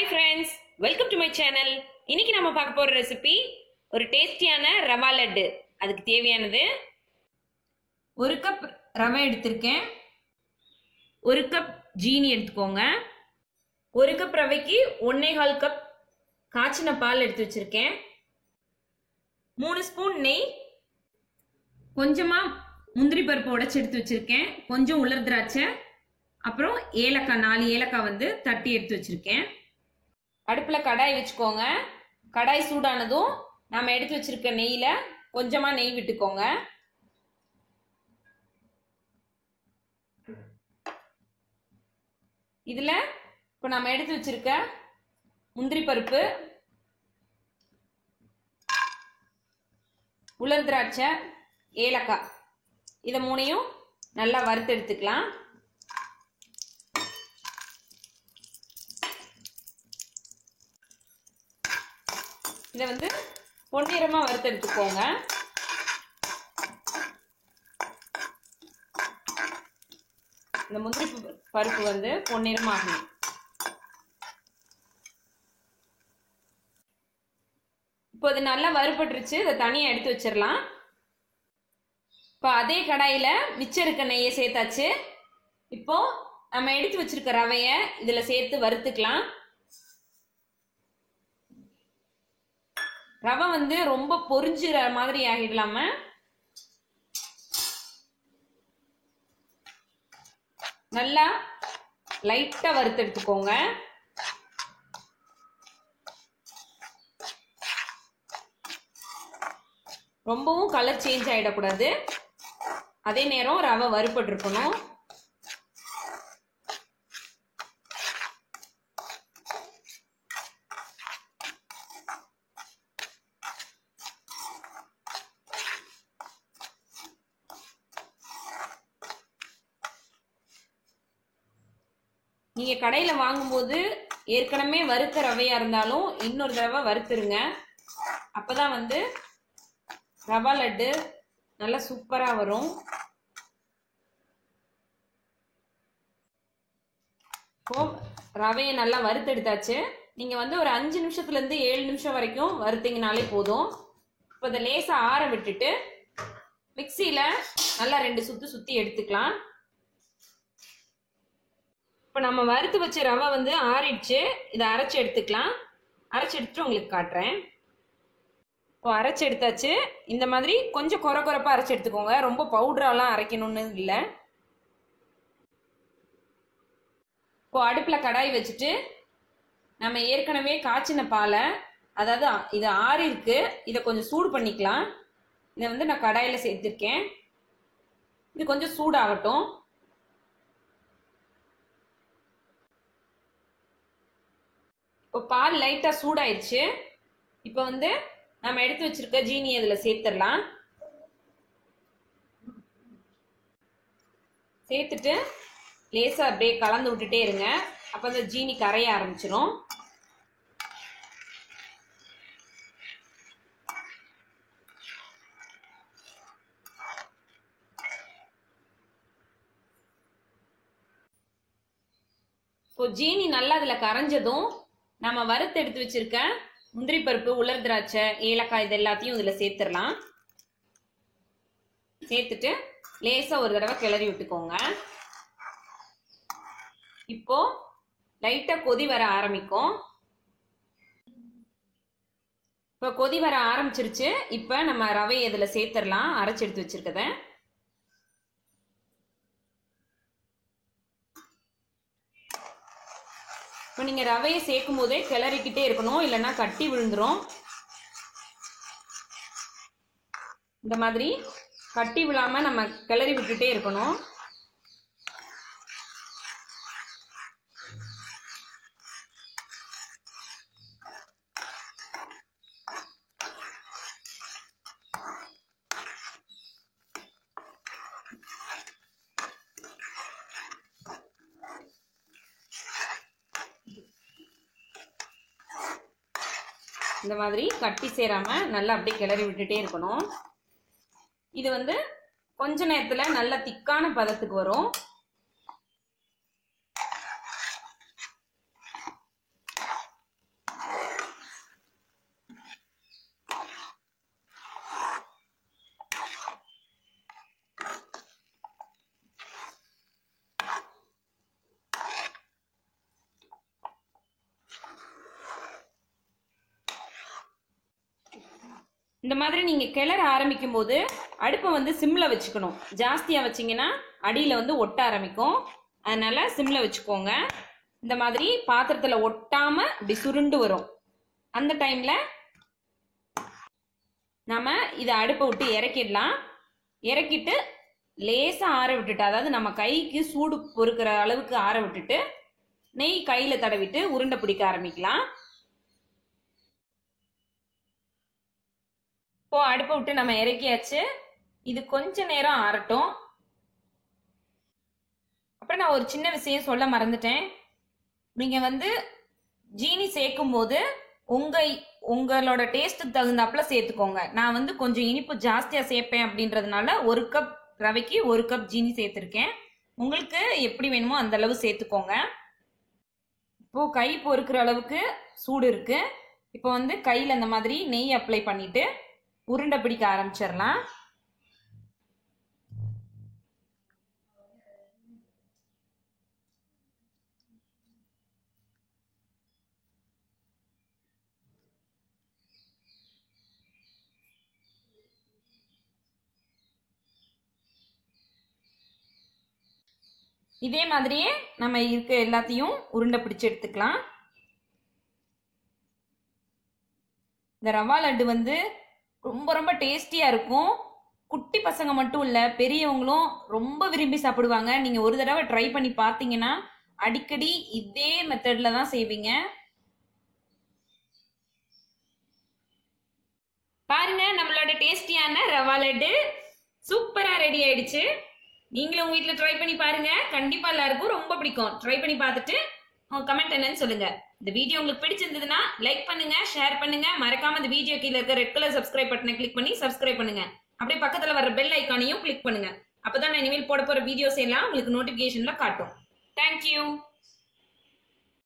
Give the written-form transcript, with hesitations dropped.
Hi friends, welcome to my channel. இன்னைக்கு நம்ம பார்க்க போற ரெசிபி ஒரு டேஸ்டியான ரவா லட்டு. அதுக்கு தேவையானது 1 கப் ரவை எடுத்துர்க்கேன். 1 கப் ஜீனி எடுத்துக்கோங்க. 1 கப் ரவைக்கு 1.25 கப் காய்ச்சின பால் எடுத்து வச்சிருக்கேன். 3 ஸ்பூன் நெய், கொஞ்சமா முந்திரி பருப்பு உடைச்சு எடுத்து வச்சிருக்கேன். கொஞ்சம் உலர் திராட்சை, அப்புறம் ஏலக்காய் 4 ஏலக்காய் வந்து தட்டி எடுத்து வச்சிருக்கேன். அடுப்புல கடாய் வச்சுக்கோங்க. கடாய் சூடானதும் நாம எடுத்து வச்சிருக்க நெய்யில கொஞ்சமா நெய் விட்டுக்கோங்க. இதுல இப்ப நாம எடுத்து வச்சிருக்க முந்திரி பருப்பு, உலர் திராட்சை, ஏலக்காய் இத மூணையும் நல்லா வறுத்து எடுத்துக்கலாம். இதை வந்து பொன்னிறமா வறுத்து எடுத்துக்கோங்க. இந்த முந்திரி பருப்பு வந்து பொன்னிறமாகணும். இப்போ இது நல்லா வறுபட்டுருச்சு. இதை தனியா எடுத்து வச்சிடலாம். இப்போ அதே கடாயில மிச்சம் இருக்க நெய்யை சேர்த்தாச்சு. இப்போ நம்ம எடுத்து வச்சிருக்க ரவைய இதுல சேர்த்து வறுத்துக்கலாம். ரவை வந்து ரொம்ப பொரிஞ்சுற மாதிரி ஆகிடலாம. நல்லா லைட்டா வறுத்து எடுத்துக்கோங்க. ரொம்பவும் கலர் சேஞ்ச் ஆயிடக்கூடாது. அதே நேரம் ரவை வறுபட்டு இருக்கணும். நீங்க கடையில வாங்கும்போது ஏற்கனவே வறுத்த ரவையா இருந்தாலும் இன்னொரு தடவை வறுத்துருங்க. அப்பதான் வந்து ரவா லட்டு நல்லா சூப்பரா வரும். இப்போ ரவையை நல்லா வறுத்து எடுத்தாச்சு. நீங்க வந்து ஒரு 5 நிமிஷத்துல இருந்து 7 நிமிஷம் வரைக்கும் வறுத்தீங்கனாலே போதும். இப்போ இதை லேசா ஆற விட்டுட்டு மிக்சியில நல்லா 2 சுத்து சுத்தி எடுத்துக்கலாம். இப்போ நம்ம வறுத்து வச்ச ரவை வந்து ஆறிடுச்சு. இதை அரைச்சி எடுத்துக்கலாம். அரைச்சி எடுத்துட்டு உங்களுக்கு காட்டுறேன். இப்போ அரைச்சி எடுத்தாச்சு. இந்த மாதிரி கொஞ்சம் கொர கொரப்பா அரைச்சி எடுத்துக்கோங்க. ரொம்ப பவுடரெல்லாம் அரைக்கணும்னு இல்லை. இப்போ அடுப்புல கடாய் வச்சுட்டு நம்ம ஏற்கனவே காய்ச்சின பாலை, அதாவது இது ஆறி இருக்கு, இதை கொஞ்சம் சூடு பண்ணிக்கலாம். இதை வந்து நான் கடாயில சேர்த்திருக்கேன். இது கொஞ்சம் சூடாகட்டும். இப்போ பால் லைட்டா சூடாயிடுச்சு. இப்போ வந்து நம்ம எடுத்து வச்சிருக்க ஜீனி இதுல சேர்த்துடலாம். சேர்த்துட்டு லேசா அப்படியே கலந்து விட்டுட்டே இருங்க. அப்ப அந்த ஜீனி கரைய ஆரம்பிச்சிடும். இப்போ ஜீனி நல்லா அதுல கரைஞ்சதும் நம்ம வறுத்து எடுத்து வச்சிருக்க முந்திரி பருப்பு, உலர் திராட்சை, ஏலக்காய் இது எல்லாத்தையும் இதுல சேர்த்துடலாம். சேர்த்துட்டு லேசா ஒரு தடவை கிளறி விட்டுக்கோங்க. இப்போ லைட்டா கொதி வர ஆரம்பிக்கும். இப்போ கொதி வர ஆரம்பிச்சிருச்சு. இப்ப நம்ம ரவையை இதுல சேர்த்துடலாம், அரைச்சு எடுத்து வச்சிருக்கத. இப்போ நீங்க ரவையை சேர்க்கும் போதே கிளறிக்கிட்டே இருக்கணும், இல்லைன்னா கட்டி விழுந்துரும். இந்த மாதிரி கட்டி விழாம நம்ம கிளறி விட்டுட்டே இருக்கணும். இந்த மாதிரி கட்டி சேராம நல்லா அப்படியே கிளறி விட்டுட்டே இருக்கணும். இது வந்து கொஞ்ச நேரத்துல நல்ல திக்கான பதத்துக்கு வரும். இந்த மாதிரி நீங்கள் கிளற ஆரம்பிக்கும் போது அடுப்பை வந்து சிம்மில் வச்சுக்கணும். ஜாஸ்தியாக வச்சிங்கன்னா அடியில் வந்து ஒட்ட ஆரம்பிக்கும். அதனால் சிம்மில் வச்சுக்கோங்க. இந்த மாதிரி பாத்திரத்தில் ஒட்டாமல் இப்படி சுருண்டு வரும். அந்த டைமில் நம்ம இதை அடுப்பை விட்டு இறக்கிடலாம். இறக்கிட்டு லேசாக ஆற விட்டுட்டு, அதாவது நம்ம கைக்கு சூடு பொறுக்கிற அளவுக்கு ஆற விட்டுட்டு நெய் கையில் தடவிட்டு உருண்டை பிடிக்க ஆரம்பிக்கலாம். இப்போ அடுப்பை விட்டு நம்ம இறக்கியாச்சு. இது கொஞ்ச நேரம் ஆறட்டும். அப்புறம் நான் ஒரு சின்ன விஷயம் சொல்ல மறந்துட்டேன். நீங்கள் வந்து ஜீனி சேர்க்கும் போது உங்களோட டேஸ்ட்டுக்கு தகுந்தாப்புல சேர்த்துக்கோங்க. நான் வந்து கொஞ்சம் இனிப்பு ஜாஸ்தியாக சேர்ப்பேன் அப்படின்றதுனால 1 கப் ரவைக்கு 1 கப் ஜீனி சேர்த்துருக்கேன். உங்களுக்கு எப்படி வேணுமோ அந்த அளவு சேர்த்துக்கோங்க. இப்போ கை பொறுக்கிற அளவுக்கு சூடு இருக்கு. இப்போ வந்து கையில் அந்த மாதிரி நெய் அப்ளை பண்ணிட்டு உருண்டை பிடிக்க ஆரம்பிச்சிடலாம். இதே மாதிரியே நம்ம இருக்க எல்லாத்தையும் உருண்டை பிடிச்சு எடுத்துக்கலாம். இந்த ரவா லட்டு வந்து ரொம்ப ரொம்ப டேஸ்டியாக இருக்கும். குட்டி பசங்க மட்டும் இல்லை, பெரியவங்களும் ரொம்ப விரும்பி சாப்பிடுவாங்க. நீங்கள் ஒரு தடவை ட்ரை பண்ணி பார்த்தீங்கன்னா அடிக்கடி இதே மெத்தடில் தான் செய்வீங்க. பாருங்க, நம்மளோட டேஸ்டியான ரவா லட்டு சூப்பராக ரெடி ஆயிடுச்சு. நீங்களும் உங்க வீட்டில் ட்ரை பண்ணி பாருங்க. கண்டிப்பாக எல்லாருக்கும் ரொம்ப பிடிக்கும். ட்ரை பண்ணி பார்த்துட்டு கமெண்ட் என்னன்னு சொல்லுங்க. இந்த வீடியோ உங்களுக்கு பிடிச்சிருந்ததுன்னா லைக் பண்ணுங்க, ஷேர் பண்ணுங்க. மறக்காம இந்த வீடியோ கீழே இருக்க ரெட் கலர் சப்ஸ்கிரைப் பட்டனை கிளிக் பண்ணி சப்ஸ்கிரைப் பண்ணுங்க. அப்படியே பக்கத்துல வர பெல் ஐக்கானையும் கிளிக் பண்ணுங்க. அப்பதான் நான் இனிமேல் போட போற வீடியோஸ் எல்லாம் உங்களுக்கு நோட்டிபிகேஷன்ல காட்டும். தேங்க்யூ.